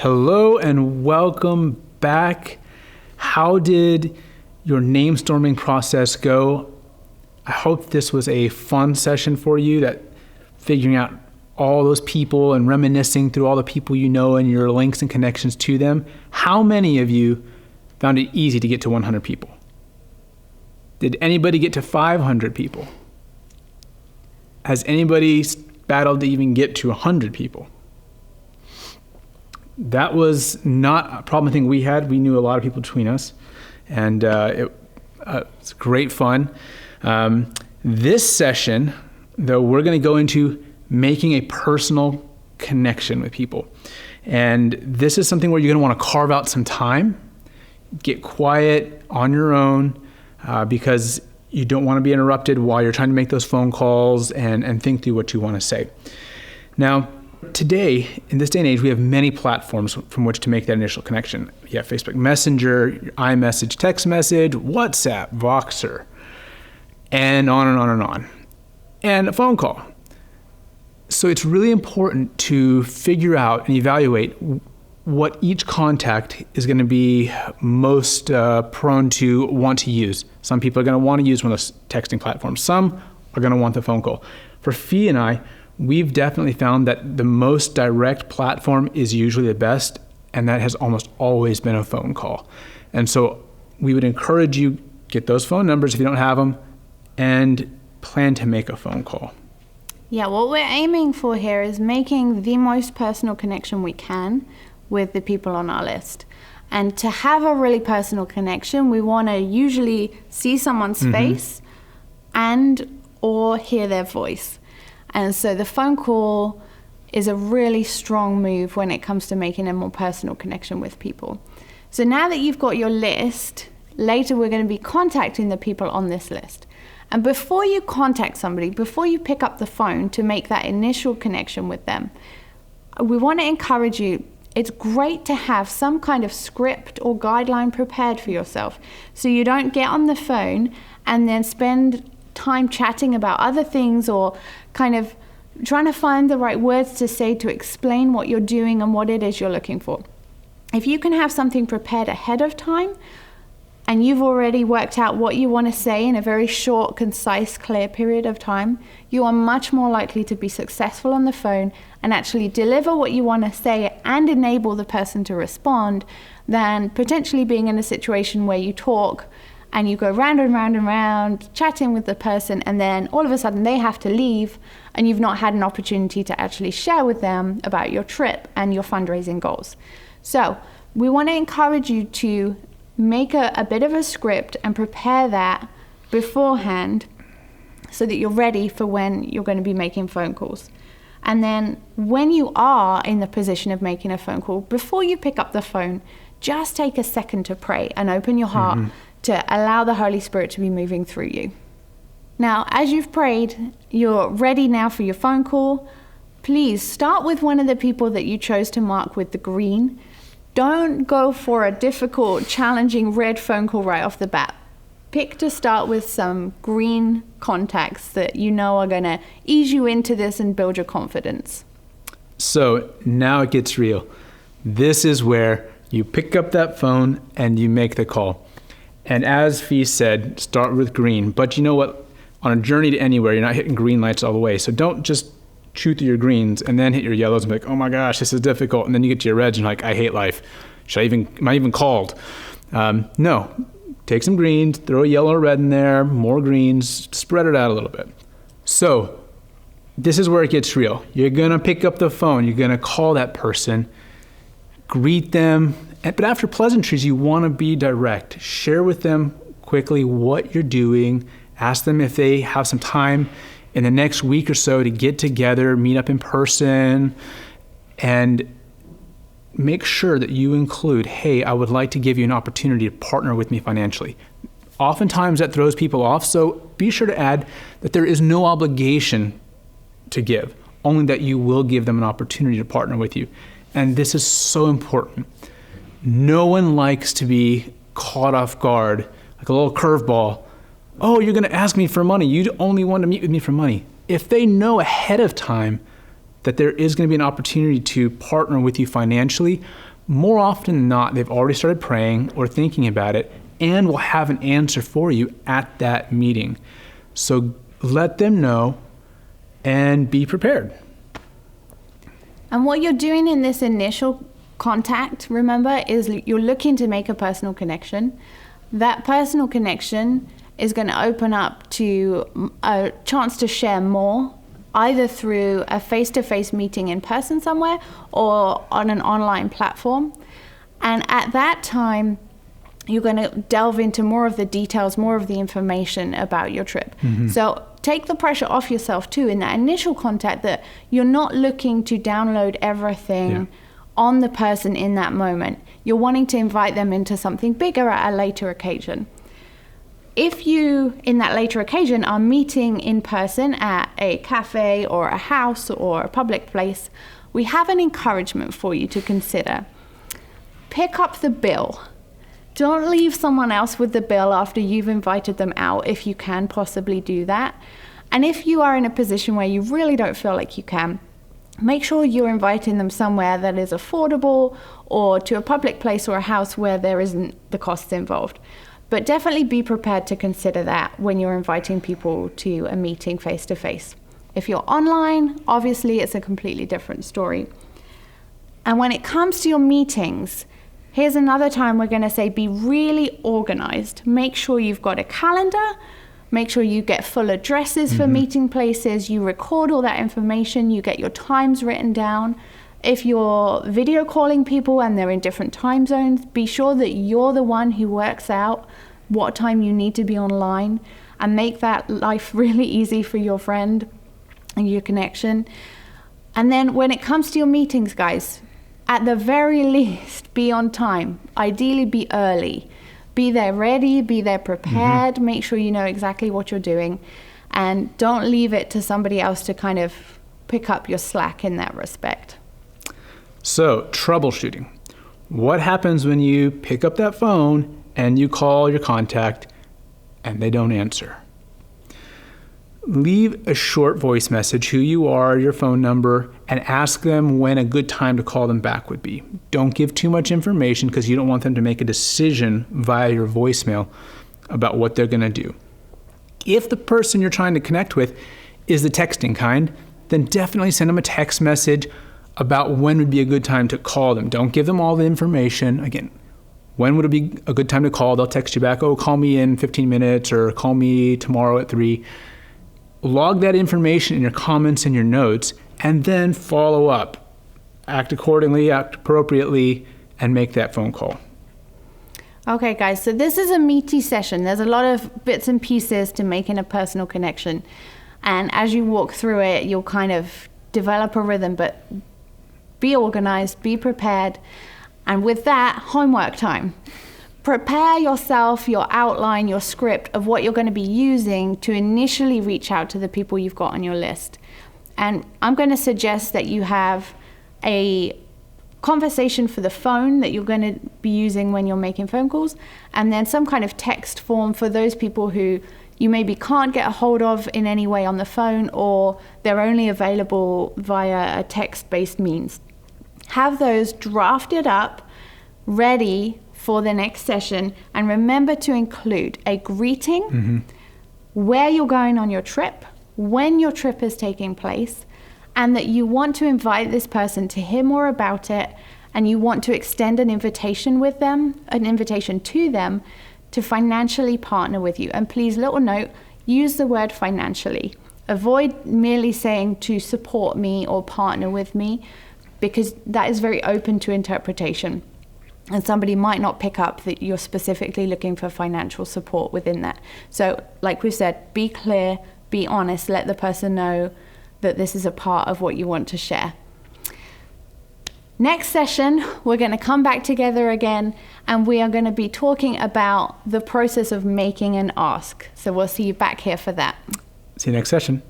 Hello and welcome back. How did your name storming process go? I hope this was a fun session for you, that figuring out all those people and reminiscing through all the people you know and your links and connections to them. How many of you found it easy to get to 100 people? Did anybody get to 500 people? Has anybody battled to even get to 100 people? That was not a problem I think we had. We knew a lot of people between us, and it's great fun. This session, though, we're going to go into making a personal connection with people. And this is something where you're going to want to carve out some time, get quiet on your own, because you don't want to be interrupted while you're trying to make those phone calls and think through what you want to say. Now, today, in this day and age, we have many platforms from which to make that initial connection. You have Facebook Messenger, iMessage, text message, WhatsApp, Voxer, and on and on and on, and a phone call. So it's really important to figure out and evaluate what each contact is going to be most prone to want to use. Some people are going to want to use one of those texting platforms. Some are going to want the phone call. For Fee and I, we've definitely found that the most direct platform is usually the best, and that has almost always been a phone call. And so we would encourage you, get those phone numbers if you don't have them, and plan to make a phone call. Yeah, what we're aiming for here is making the most personal connection we can with the people on our list. And to have a really personal connection, we want to usually see someone's face and or hear their voice. And so the phone call is a really strong move when it comes to making a more personal connection with people. So now that you've got your list, later we're going to be contacting the people on this list. And before you contact somebody, before you pick up the phone to make that initial connection with them, we want to encourage you, it's great to have some kind of script or guideline prepared for yourself, so you don't get on the phone and then spend time chatting about other things or kind of trying to find the right words to say to explain what you're doing and what it is you're looking for. If you can have something prepared ahead of time and you've already worked out what you want to say in a very short, concise, clear period of time, you are much more likely to be successful on the phone and actually deliver what you want to say and enable the person to respond than potentially being in a situation where you talk and you go round and round and round, chatting with the person, and then all of a sudden they have to leave and you've not had an opportunity to actually share with them about your trip and your fundraising goals. So we want to encourage you to make a bit of a script and prepare that beforehand so that you're ready for when you're going to be making phone calls. And then when you are in the position of making a phone call, before you pick up the phone, just take a second to pray and open your heart to allow the Holy Spirit to be moving through you. Now, as you've prayed, you're ready now for your phone call. Please start with one of the people that you chose to mark with the green. Don't go for a difficult, challenging red phone call right off the bat. Pick to start with some green contacts that you know are going to ease you into this and build your confidence. So now it gets real. This is where you pick up that phone and you make the call. And as Fee said, start with green. But you know what? On a journey to anywhere, you're not hitting green lights all the way. So don't just chew through your greens and then hit your yellows and be like, oh my gosh, this is difficult. And then you get to your reds and you're like, I hate life. Am I even called? No. Take some greens, throw a yellow or red in there, more greens, spread it out a little bit. So this is where it gets real. You're going to pick up the phone. You're going to call that person, greet them. But after pleasantries, you want to be direct. Share with them quickly what you're doing. Ask them if they have some time in the next week or so to get together, meet up in person, and make sure that you include, hey, I would like to give you an opportunity to partner with me financially. Oftentimes that throws people off, so be sure to add that there is no obligation to give, only that you will give them an opportunity to partner with you. And this is so important. No one likes to be caught off guard, like a little curveball. Oh, you're going to ask me for money. You only want to meet with me for money. If they know ahead of time that there is going to be an opportunity to partner with you financially, more often than not, they've already started praying or thinking about it and will have an answer for you at that meeting. So let them know and be prepared. And what you're doing in this initial contact, remember, is you're looking to make a personal connection. That personal connection is going to open up to a chance to share more, either through a face-to-face meeting in person somewhere or on an online platform. And at that time, you're going to delve into more of the details, more of the information about your trip. So take the pressure off yourself too in that initial contact, that you're not looking to download everything on the person in that moment. You're wanting to invite them into something bigger at a later occasion. If you, in that later occasion, are meeting in person at a cafe or a house or a public place, we have an encouragement for you to consider. Pick up the bill. Don't leave someone else with the bill after you've invited them out, if you can possibly do that. And if you are in a position where you really don't feel like you can, make sure you're inviting them somewhere that is affordable, or to a public place or a house where there isn't the costs involved. But definitely be prepared to consider that when you're inviting people to a meeting face to face. If you're online, obviously it's a completely different story. And when it comes to your meetings, here's another time we're going to say be really organized. Make sure you've got a calendar. Make sure you get full addresses for meeting places. You record all that information. You get your times written down. If you're video calling people and they're in different time zones, be sure that you're the one who works out what time you need to be online, and make that life really easy for your friend and your connection. And then when it comes to your meetings, guys, at the very least, be on time. Ideally, be early. Be there ready, be there prepared. Make sure you know exactly what you're doing. And don't leave it to somebody else to kind of pick up your slack in that respect. So, troubleshooting. What happens when you pick up that phone and you call your contact and they don't answer? Leave a short voice message, who you are, your phone number, and ask them when a good time to call them back would be. Don't give too much information, because you don't want them to make a decision via your voicemail about what they're going to do. If the person you're trying to connect with is the texting kind, then definitely send them a text message about when would be a good time to call them. Don't give them all the information. Again, when would it be a good time to call? They'll text you back, oh, call me in 15 minutes or call me tomorrow at 3. Log that information in your comments and your notes, and then follow up. Act accordingly, act appropriately, and make that phone call. Okay, guys, so this is a meaty session. There's a lot of bits and pieces to making a personal connection. And as you walk through it, you'll kind of develop a rhythm, but be organized, be prepared. And with that, homework time. Prepare yourself, your outline, your script of what you're going to be using to initially reach out to the people you've got on your list. And I'm going to suggest that you have a conversation for the phone that you're going to be using when you're making phone calls, and then some kind of text form for those people who you maybe can't get a hold of in any way on the phone, or they're only available via a text-based means. Have those drafted up, ready for the next session, and remember to include a greeting, where you're going on your trip, when your trip is taking place, and that you want to invite this person to hear more about it, and you want to extend an invitation with them, an invitation to them to financially partner with you. And please, little note, use the word financially. Avoid merely saying to support me or partner with me, because that is very open to interpretation. And somebody might not pick up that you're specifically looking for financial support within that. So like we said, be clear, be honest, let the person know that this is a part of what you want to share. Next session, we're going to come back together again, and we are going to be talking about the process of making an ask. So we'll see you back here for that. See you next session.